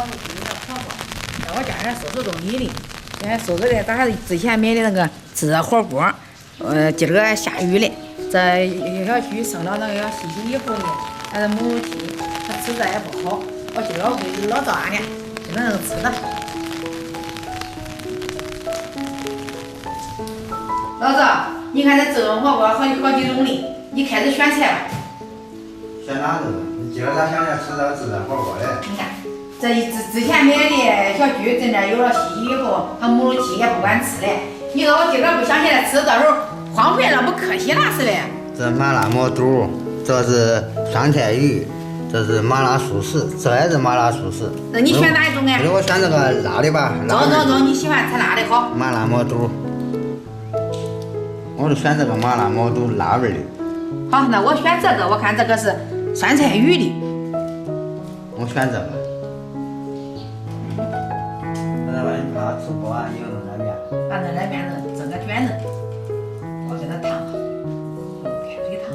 好是今天的火锅。在我家还收拾东西呢，现在收拾的咱还是之前买的那个热火锅。今儿个下雨了，这小区生了那个要洗洗衣服的，还是母鸡，它吃着也不好。我今儿要给老早呢，给那个吃的。老赵，你看这这火锅好几种的，你开始选菜吧。选哪个？你今儿咋想着吃这自然火锅嘞？你看，之前买的小区这点有了洗衣服，它母鸡也不敢吃嘞。你说我今儿不想起来吃，到时候荒废了不可惜了是呗？这麻辣毛肚，这是酸菜鱼，这是麻辣素食，这也是麻辣素食。那你选哪一种啊？我选这个辣的吧。走，你喜欢吃辣的好。麻辣毛肚，我就选这个麻辣毛肚辣味的。好，那我选这个，我看这个是酸菜鱼的。我选这个。那把你把吃锅啊，你用那面。把那面整个卷子，我给它烫好，开水烫。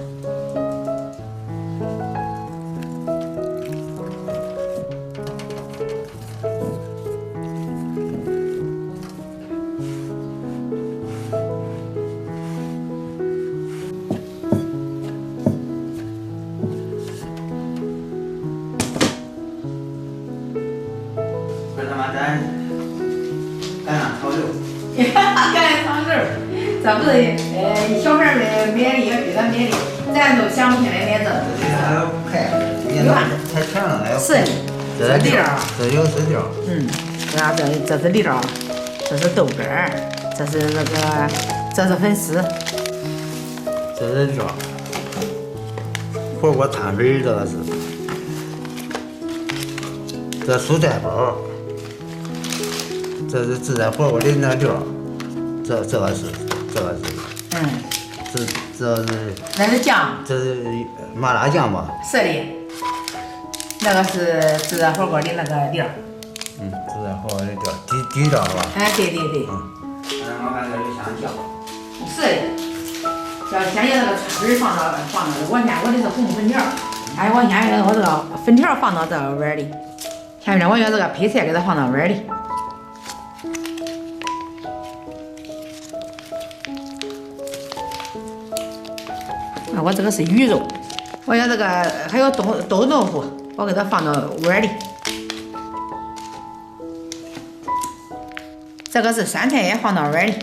橄榄汤汁儿，这不是小孩儿买的，也给他买的，咱都想不起来买这。还有派，太全了，还有。是的，这粒儿，这有丝条。这是粒儿，这是豆干儿，这是那个，这是粉丝，这是料。火锅碳水这个是，这蔬菜包，这是自然火锅的那料，这个是，这是那是酱，这是麻辣酱吧？是的，那个是自然火锅的那个料。自然火锅的料，底料是吧？哎，对。然后还有香蕉。是的，要先把那个串粉放到我的是红粉条，哎，我先把我这个粉条放到这个碗里，下面我把这个配菜给它放到碗里。我这个是鱼肉，我要这个还有豆豆腐，我给它放到碗里。这个是酸菜也放到碗里。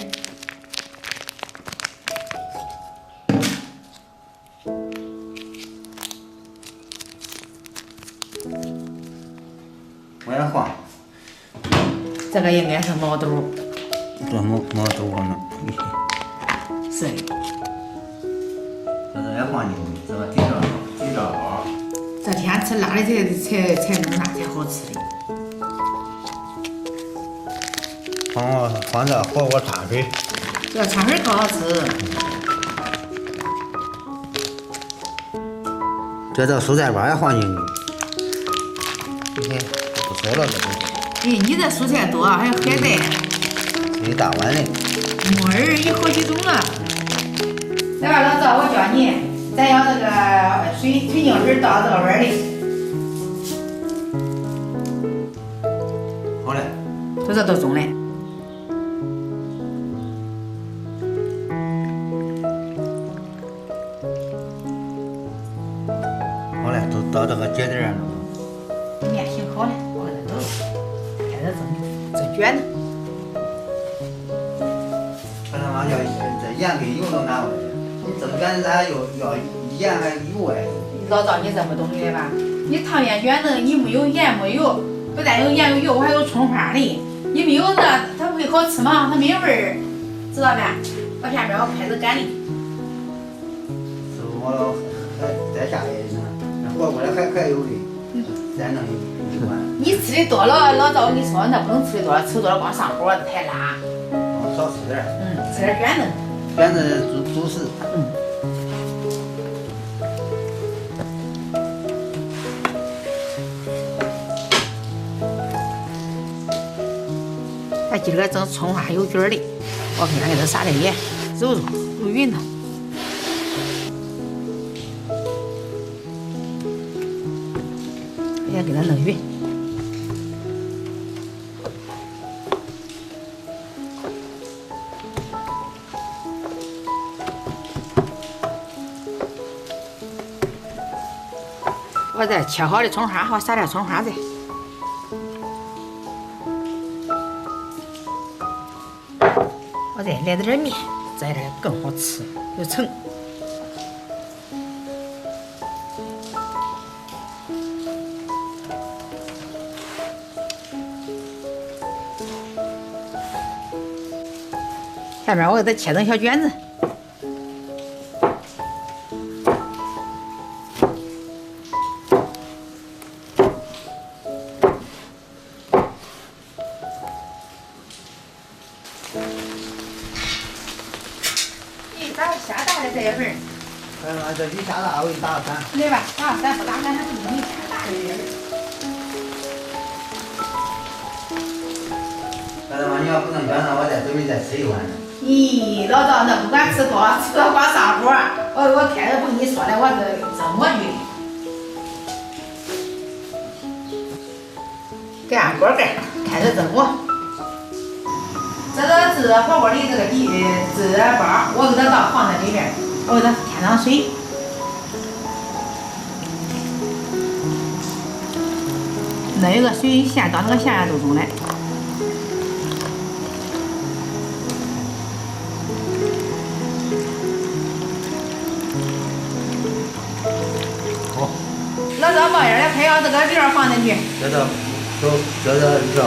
我也放。这个应该是毛肚。这毛肚呢？是的。这也放进去，这个底料包。这天吃辣的才弄啥才好吃的。放这火锅碳水。这碳水可好吃。这蔬菜包也放进去。你看，不错了这个。哎，你这蔬菜多，还有海带。一大碗的。木耳有好几种了。来吧，老赵，我教你，咱要这个水晶水倒这个碗里。好嘞。就这都中嘞。好嘞，都到这个节点上了。面行好了，我给它倒了，开始蒸卷子。这他妈要这盐跟油都拿回来，你蒸卷子咱要盐还油哎。老赵，你这么懂的吧？你烫面卷子，你没有盐没油，不但有盐有油，我还有葱花呢。你没有这，它不会好吃吗？它没味儿，知道吧？到下边我开始擀的。师傅，我还再下一呢，那火锅里还有的，再弄一碗。你吃的多了，老赵我跟你说，那不能吃的多了，吃多了光上火，太辣。少吃点。吃点卷子。卷子主食。咱今儿个整葱花有菌儿的，我看给它撒点盐，揉匀它。先给它弄匀。或者切好的葱花，好撒点葱花子。我再来点面，这样更好吃，又撑。下面我给它切成小卷子。咋下大的这一份儿？这鱼下大我给你打个3。对吧？打3不打3，它不容易下大的这一份儿。大妈，你要不能卷呢，我再准备再吃一碗。咦，老赵，那不管吃多，吃到光上火。我开始不跟你说了，我是蒸馍去的。给俺锅盖，开始蒸馍。这个炙火锅的这个炙包，我给它倒放在里边，我给它添上水。那个水先到那个咸肉中来。好。老赵冒烟了，还要这个料放进去。这料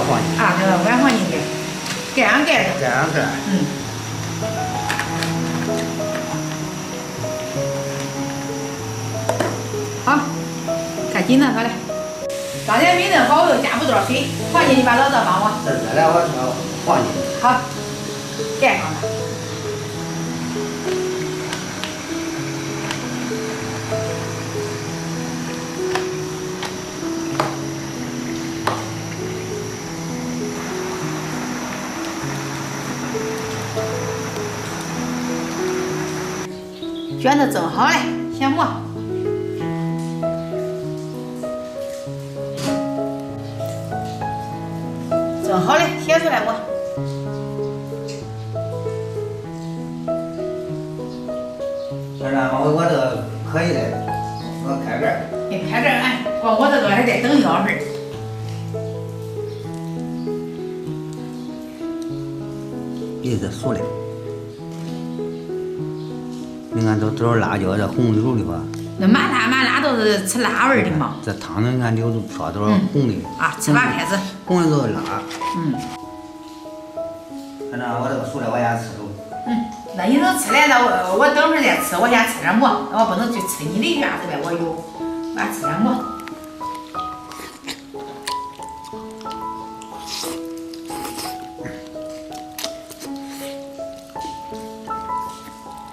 放进去。啊，这个碗放进去。盖上盖子。盖上盖。好，看紧了，好嘞。刚才没弄好，我又加不多少水，放进去吧，老赵帮我。这热了，我放进去。好，盖上吧。卷子蒸好了，先磨。蒸好了，写出来磨。小张，我这个可以的，我开盖。你开盖哎，我这个还得等1小时。鼻子熟了。你看都是辣椒，这红溜的话。那麻辣都是吃辣味的嘛。这汤你看流都飘都是红的。啊，吃吧开始。红的都是辣。反正我这个熟了，我先吃着。那你都吃了，那我等会儿再吃，我先吃点馍，我不能去吃你的卷子呗，我吃点馍。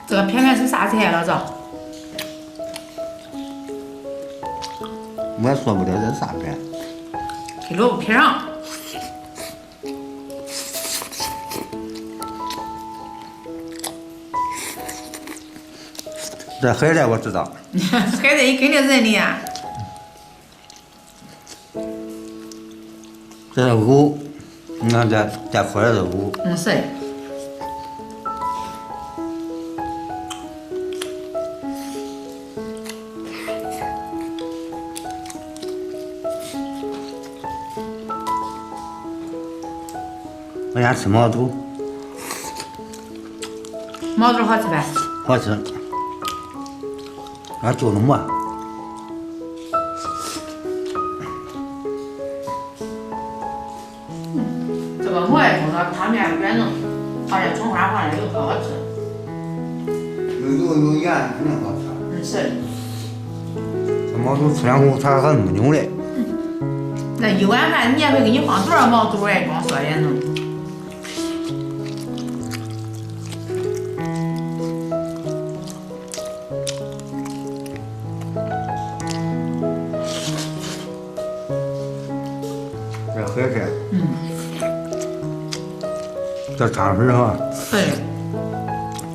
这个片片是啥菜，老赵？我也说不了这是啥片。黑萝卜片儿。这海带我知道。海带你肯定认的呀。这是藕，你看这块儿是藕。是的。我先吃毛肚。毛肚好吃呗？好吃。俺就着馍。这个馍也中了汤面卷子，放点葱花，放点油，好好吃。有油有盐，肯定好吃。是的。这毛肚吃两口，它还没扭嘞。那一碗饭，人家会给你放多少毛肚哎？光说也能。这海菜。这汤粉哈。对。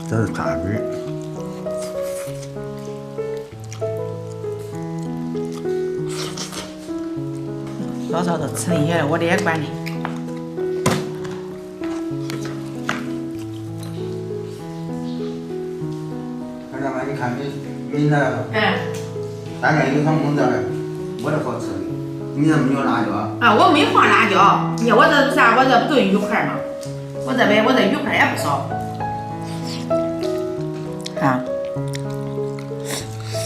这是汤粉。老赵都吃那些了，我这也管的。看见没？你看没那个？嗯。大概有3公子。我这好吃的。你这没有辣椒？啊，我没放辣椒。你看我这啥？我这不都鱼块吗？我这边鱼块也不少。啊。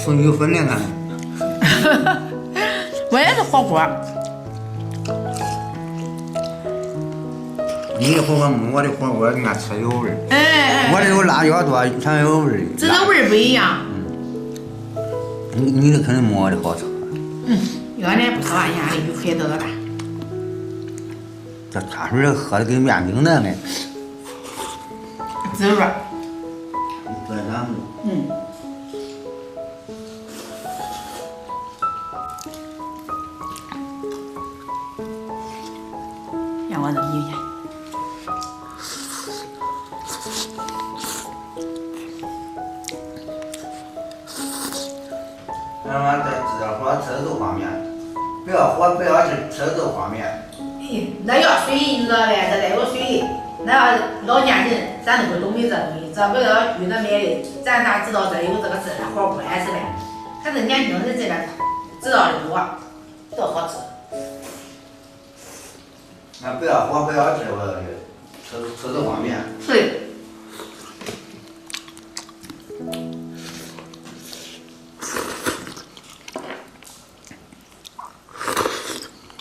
是有分量看。我也是火锅。你的火锅没我的火锅，人家吃有味儿。哎。我这有辣椒多，全有味儿。只是味儿不一样。你的肯定没我的好吃。我的不少，人家的鱼块多大。这茶水喝的跟面饼那样。滋润。对咱们。让我这比一下。让俺这这火吃的都方便，不要火不要吃的都方便。那要水，你知道呗？这得有水。那老年人咱都不懂得这东西，这不要举那买的，咱咋知道这有这个自然火锅呀？是呗？还是年轻人这边知道的多，多好吃。那不要火不要吃，我